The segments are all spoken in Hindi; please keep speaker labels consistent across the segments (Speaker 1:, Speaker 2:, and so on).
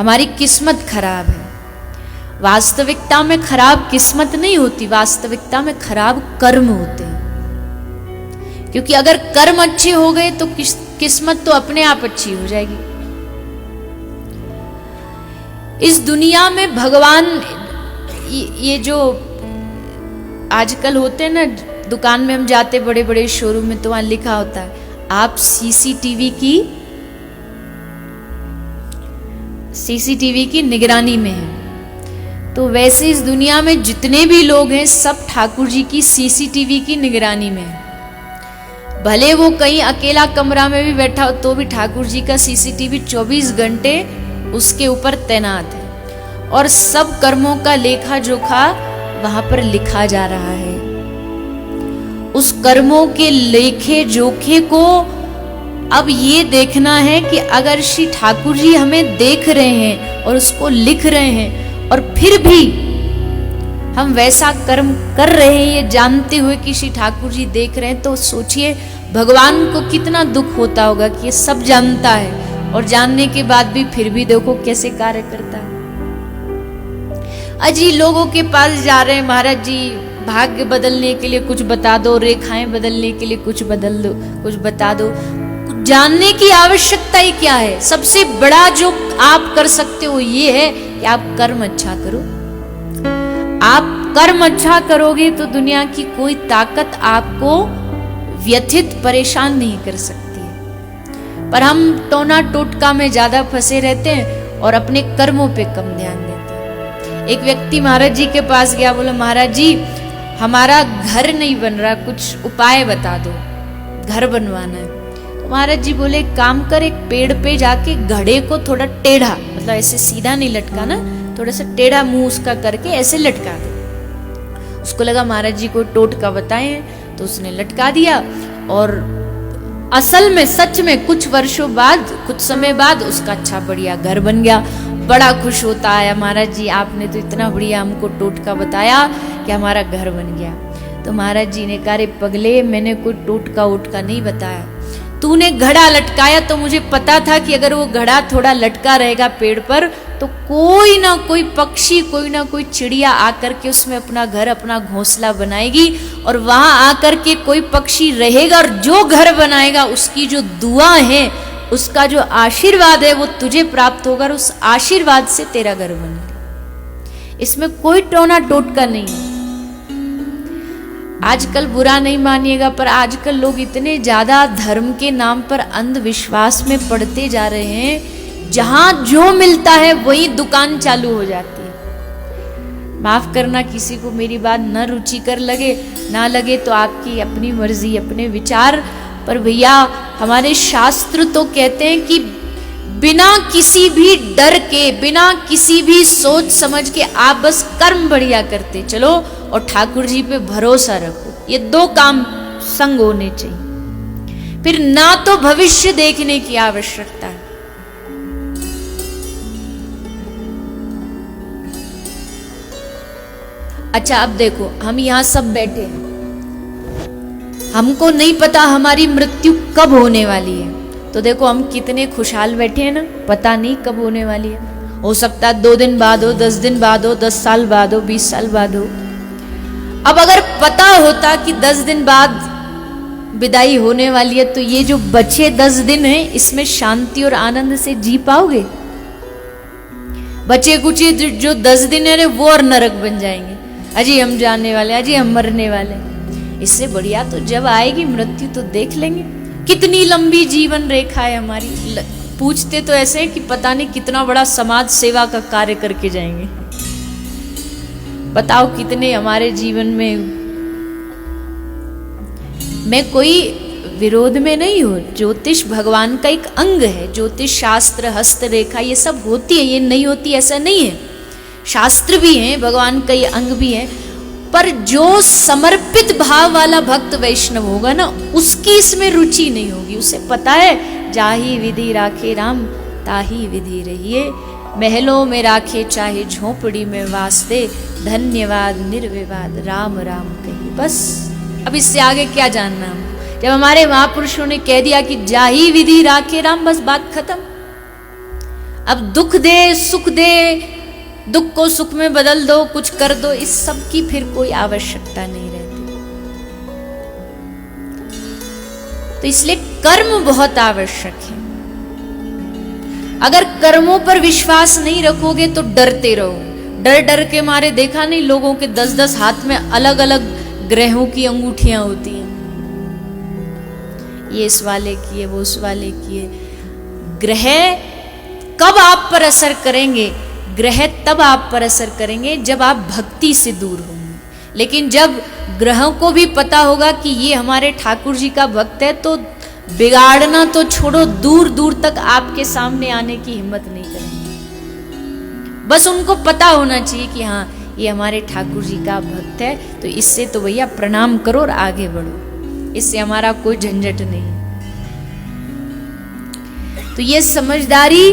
Speaker 1: हमारी किस्मत खराब है। वास्तविकता में खराब किस्मत नहीं होती, वास्तविकता में खराब कर्म होते हैं। क्योंकि अगर कर्म अच्छे हो गए तो किस्मत तो अपने आप अच्छी हो जाएगी। इस दुनिया में भगवान, ये जो आजकल होते हैं ना, दुकान में हम जाते बड़े बड़े शोरूम में तो वहां लिखा होता है आप सीसीटीवी की निगरानी में हैं। तो वैसे इस दुनिया में जितने भी लोग हैं सब ठाकुर जी की सीसीटीवी की निगरानी में हैं। भले वो कहीं अकेला कमरा में भी बैठा हो तो भी ठाकुर जी का सीसीटीवी 24 घंटे उसके ऊपर तैनात है और सब कर्मों का लेखा जोखा वहां पर लिखा जा रहा है। उस कर्मों के लेखे जोखे को अब ये देखना है कि अगर श्री ठाकुर जी हमें देख रहे हैं और उसको लिख रहे हैं और फिर भी हम वैसा कर्म कर रहे हैं ये जानते हुए कि श्री ठाकुर जी देख रहे हैं, तो सोचिए भगवान को कितना दुख होता होगा कि ये सब जानता है और जानने के बाद भी फिर भी देखो कैसे कार्य करता है। अजी लोगों के पास जा रहे हैं, महाराज जी भाग्य बदलने के लिए कुछ बता दो, रेखाएं बदलने के लिए कुछ बदल दो, कुछ बता दो। जानने की आवश्यकता ही क्या है? सबसे बड़ा जो आप कर सकते हो ये है कि आप कर्म अच्छा करो। आप कर्म अच्छा करोगे तो दुनिया की कोई ताकत आपको व्यथित परेशान नहीं कर सकती है। पर हम टोना टोटका में ज्यादा फंसे रहते हैं और अपने कर्मों पे कम ध्यान देते हैं। एक व्यक्ति महाराज जी के पास गया, बोला महाराज जी हमारा घर नहीं बन रहा, कुछ उपाय बता दो, घर बनवाना है। तो महाराज जी बोले काम कर, एक पेड़ पे जाके घड़े को थोड़ा टेढ़ा, मतलब ऐसे सीधा नहीं लटकाना, थोड़ा सा टेढ़ा मुंह उसका करके ऐसे लटका दे। उसको लगा महाराज जी को टोटका बताए हैं तो उसने लटका दिया और असल में सच में कुछ वर्षों बाद, कुछ समय बाद उसका अच्छा बढ़िया घर बन गया। बड़ा खुश होता आया, महाराज जी आपने तो इतना बढ़िया हमको टोटका बताया कि हमारा घर बन गया। तो महाराज जी ने कहा रे पगले, मैंने कोई टोटका वोटका नहीं बताया, तूने घड़ा लटकाया तो मुझे पता था कि अगर वो घड़ा थोड़ा लटका रहेगा पेड़ पर तो कोई ना कोई पक्षी, कोई ना कोई चिड़िया आकर के उसमें अपना घर, अपना घोंसला बनाएगी और वहां आकर के कोई पक्षी रहेगा और जो घर बनाएगा उसकी जो दुआ है, उसका जो आशीर्वाद है वो तुझे प्राप्त होगा और उस आशीर्वाद से तेरा घर बनेगा। इसमें कोई टोना टोटका नहीं है। आजकल बुरा नहीं मानिएगा पर आजकल लोग इतने ज्यादा धर्म के नाम पर अंधविश्वास में पड़ते जा रहे हैं, जहां जो मिलता है वही दुकान चालू हो जाती है। माफ करना किसी को मेरी बात न रुचिकर लगे ना लगे तो आपकी अपनी मर्जी, अपने विचार, पर भैया हमारे शास्त्र तो कहते हैं कि बिना किसी भी डर के, बिना किसी भी सोच समझ के आप बस कर्म बढ़िया करते चलो और ठाकुर जी पे भरोसा रखो। ये दो काम संग होने चाहिए, फिर ना तो भविष्य देखने की आवश्यकता है। अच्छा अब देखो, हम यहां सब बैठे हैं, हमको नहीं पता हमारी मृत्यु कब होने वाली है। तो देखो हम कितने खुशहाल बैठे हैं ना, पता नहीं कब होने वाली है। हो सकता है 2 दिन बाद हो, 10 दिन बाद हो, 10 साल बाद हो, 20 साल बाद हो। अब अगर पता होता कि 10 दिन बाद विदाई होने वाली है तो ये जो बचे 10 दिन हैं इसमें शांति और आनंद से जी पाओगे? बचे कुछ जो 10 दिन है वो और नरक बन जाएंगे। अजी हम जाने वाले, अजी हम मरने वाले। इससे बढ़िया तो जब आएगी मृत्यु तो देख लेंगे। कितनी लंबी जीवन रेखा है हमारी। पूछते तो ऐसे है कि पता नहीं कितना बड़ा समाज सेवा का कार्य करके जाएंगे। बताओ कितने हमारे जीवन में। मैं कोई विरोध में नहीं हूं, ज्योतिष भगवान का एक अंग है। ज्योतिष शास्त्र, हस्तरेखा ये सब होती है, ये नहीं होती ऐसा नहीं है। शास्त्र भी हैं, भगवान का ये अंग भी है। पर जो समर्पित भाव वाला भक्त वैष्णव होगा ना, उसकी इसमें रुचि नहीं होगी। उसे पता है जाही विधि राखे राम ताही विधि रहिए, महलों में राखे चाहे झोपड़ी में वास्ते, धन्यवाद निर्विवाद राम राम कही। बस अब इससे आगे क्या जानना हम। जब हमारे महापुरुषों ने कह दिया कि जाही विधि राखे राम, बस बात खत्म। अब दुख दे सुख दे, दुख को सुख में बदल दो, कुछ कर दो, इस सब की फिर कोई आवश्यकता नहीं रहती। तो इसलिए कर्म बहुत आवश्यक है। अगर कर्मों पर विश्वास नहीं रखोगे तो डरते रहो। डर डर के मारे देखा नहीं लोगों के 10-10 हाथ में अलग अलग ग्रहों की अंगूठियां होती हैं, ये इस वाले की है, वो उस वाले की है। ग्रह कब आप पर असर करेंगे? ग्रह तब आप पर असर करेंगे जब आप भक्ति से दूर होंगे। लेकिन जब ग्रहों को भी पता होगा कि ये हमारे ठाकुर जी का भक्त है, तो बिगाड़ना तो छोड़ो, दूर दूर तक आपके सामने आने की हिम्मत नहीं करेंगे। बस उनको पता होना चाहिए कि हाँ ये हमारे ठाकुर जी का भक्त है, तो इससे तो भैया प्रणाम करो और आगे बढ़ो, इससे हमारा कोई झंझट नहीं। तो ये समझदारी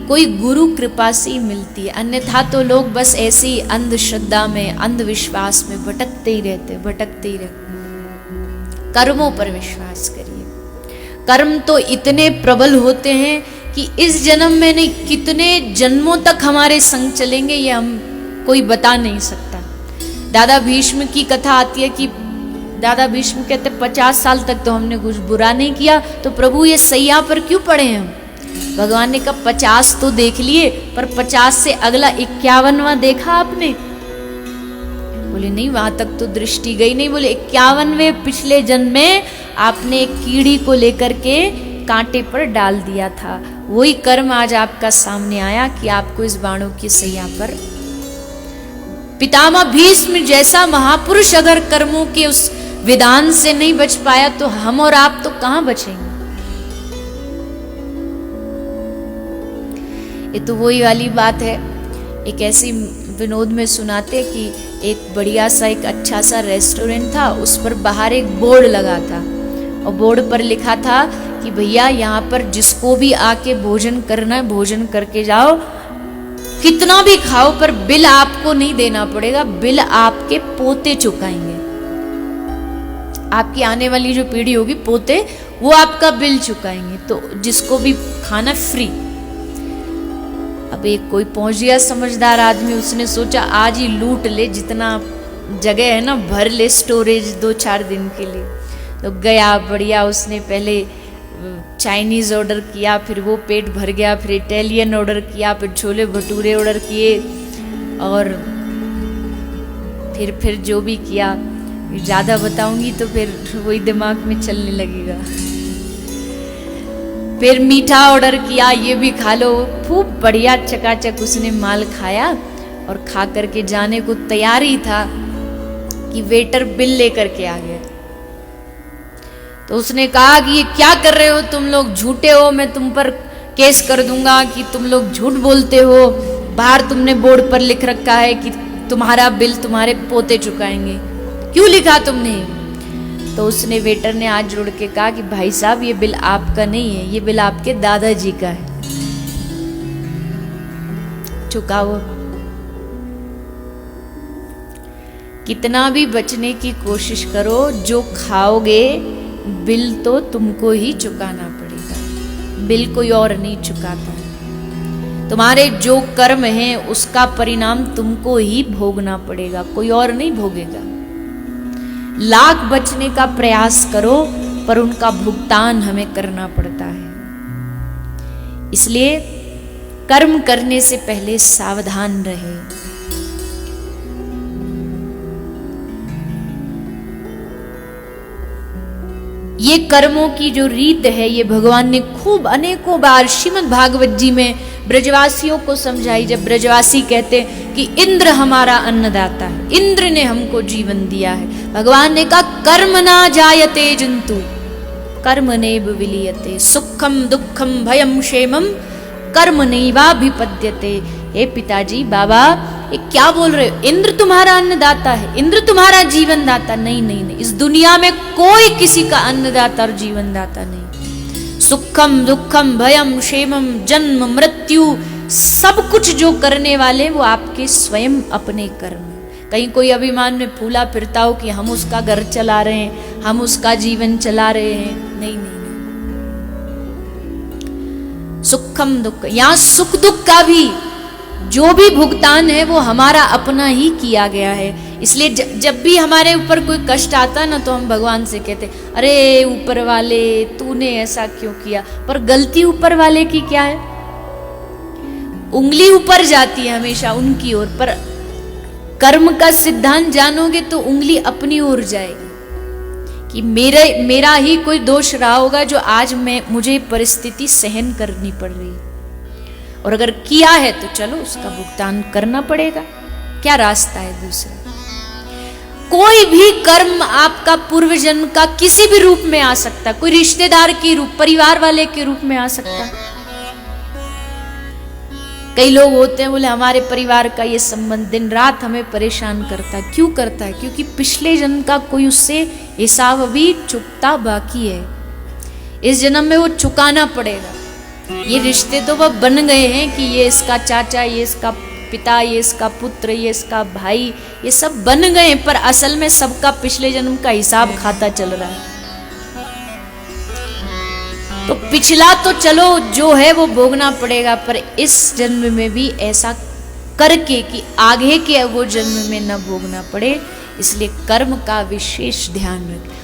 Speaker 1: कोई गुरु कृपा से ही मिलती है, अन्यथा तो लोग बस ऐसे ही अंधश्रद्धा में, अंधविश्वास में भटकते ही रहते। कर्मों पर विश्वास करिए। कर्म तो इतने प्रबल होते हैं कि इस जन्म में नहीं, कितने जन्मों तक हमारे संग चलेंगे ये हम कोई बता नहीं सकता। दादा भीष्म की कथा आती है कि दादा भीष्म कहते 50 साल तक तो हमने कुछ बुरा नहीं किया, तो प्रभु ये सैया पर क्यों पड़े हैं हम? भगवान ने कहा 50 तो देख लिए, पर 50 से अगला 51वां देखा आपने? बोले नहीं, वहां तक तो दृष्टि गई नहीं। बोले 51वें पिछले जन्म में आपने एक कीड़ी को लेकर के कांटे पर डाल दिया था, वही कर्म आज आपका सामने आया कि आपको इस बाणों की सैया पर। पितामह भीष्म जैसा महापुरुष अगर कर्मों के उस विधान से नहीं बच पाया, तो हम और आप तो कहां बचेंगे? ये तो वही वाली बात है। एक ऐसी विनोद में सुनाते कि एक बढ़िया सा, एक अच्छा सा रेस्टोरेंट था, उस पर बाहर एक बोर्ड लगा था और बोर्ड पर लिखा था कि भैया यहाँ पर जिसको भी आके भोजन करना है भोजन करके जाओ, कितना भी खाओ, पर बिल आपको नहीं देना पड़ेगा, बिल आपके पोते चुकाएंगे। आपकी आने वाली जो पीढ़ी होगी, पोते, वो आपका बिल चुकाएंगे, तो जिसको भी खाना फ्री। अब एक कोई पहुंच गया समझदार आदमी, उसने सोचा आज ही लूट ले, जितना जगह है ना भर ले स्टोरेज 2-4 दिन के लिए। तो गया बढ़िया, उसने पहले चाइनीज़ ऑर्डर किया, फिर वो पेट भर गया, फिर इटालियन ऑर्डर किया, फिर छोले भटूरे ऑर्डर किए, और फिर जो भी किया। ज़्यादा बताऊंगी तो फिर वही दिमाग में चलने लगेगा। फिर मीठा ऑर्डर किया, ये भी खा लो। खूब बढ़िया चकाचक उसने माल खाया और खा करके जाने को तैयार ही था कि वेटर बिल लेकर के आ गया। तो उसने कहा कि ये क्या कर रहे हो तुम लोग, झूठे हो, मैं तुम पर केस कर दूंगा कि तुम लोग झूठ बोलते हो। बाहर तुमने बोर्ड पर लिख रखा है कि तुम्हारा बिल तुम्हारे पोते चुकाएंगे, क्यों लिखा तुमने? तो उसने वेटर ने हाथ जोड़ के कहा कि भाई साहब ये बिल आपका नहीं है, ये बिल आपके दादाजी का है, चुकाओ। कितना भी बचने की कोशिश करो, जो खाओगे बिल तो तुमको ही चुकाना पड़ेगा, बिल कोई और नहीं चुकाता। तुम्हारे जो कर्म हैं उसका परिणाम तुमको ही भोगना पड़ेगा, कोई और नहीं भोगेगा। लाख बचने का प्रयास करो, पर उनका भुगतान हमें करना पड़ता है। इसलिए कर्म करने से पहले सावधान रहे। ये कर्मों की जो रीत है, ये भगवान ने खूब अनेकों बार श्रीमद् भागवत जी में ब्रजवासियों को समझाई। जब ब्रजवासी कहते कि इंद्र हमारा अन्नदाता है, इंद्र ने हमको जीवन दिया है, भगवान ने कहा कर्म ना जायते जंतु कर्म नैव विलीयते, सुखम दुखम भयम क्षेमम कर्म नैवाभिपद्यते। हे पिताजी, बाबा, ये क्या बोल रहे हो? इंद्र तुम्हारा अन्नदाता है, इंद्र तुम्हारा जीवन दाता? नहीं नहीं नहीं, इस दुनिया में कोई किसी का अन्नदाता और जीवन दाता नहीं। सुखम दुखम भयम क्षेमम जन्म मृत्यु, सब कुछ जो करने वाले वो आपके स्वयं अपने कर्म। कहीं कोई अभिमान में फूला फिरता हो कि हम उसका घर चला रहे हैं, हम उसका जीवन चला रहे हैं, नहीं नहीं नहीं। सुखम दुख, यहाँ सुख दुख का भी जो भी भुगतान है वो हमारा अपना ही किया गया है। इसलिए जब भी हमारे ऊपर कोई कष्ट आता ना तो हम भगवान से कहते, अरे ऊपर वाले तूने ऐसा क्यों किया। पर गलती ऊपर वाले की क्या है? उंगली ऊपर जाती है हमेशा उनकी ओर, पर कर्म का सिद्धांत जानोगे तो उंगली अपनी ओर जाएगी कि मेरा ही कोई दोष रहा होगा जो आज मुझे परिस्थिति सहन करनी पड़ रही है। और अगर किया है तो चलो उसका भुगतान करना पड़ेगा, क्या रास्ता है दूसरा। कोई भी कर्म आपका पूर्व जन्म का किसी भी रूप में आ सकता, कोई रिश्तेदार के रूप, परिवार वाले के रूप में आ सकता। कई लोग होते हैं बोले हमारे परिवार का ये संबंध दिन रात हमें परेशान करता है। क्यों करता है? क्योंकि पिछले जन्म का कोई उससे हिसाब अभी चुकता बाकी है, इस जन्म में वो चुकाना पड़ेगा। ये रिश्ते तो वह बन गए हैं कि ये इसका चाचा, ये इसका पिता, ये इसका पुत्र, ये इसका भाई, ये सब बन गए हैं, पर असल में सबका पिछले जन्म का हिसाब खाता चल रहा है। तो पिछला तो चलो जो है वो भोगना पड़ेगा, पर इस जन्म में भी ऐसा करके कि आगे के वो जन्म में न भोगना पड़े, इसलिए कर्म का विशेष ध्यान रखें।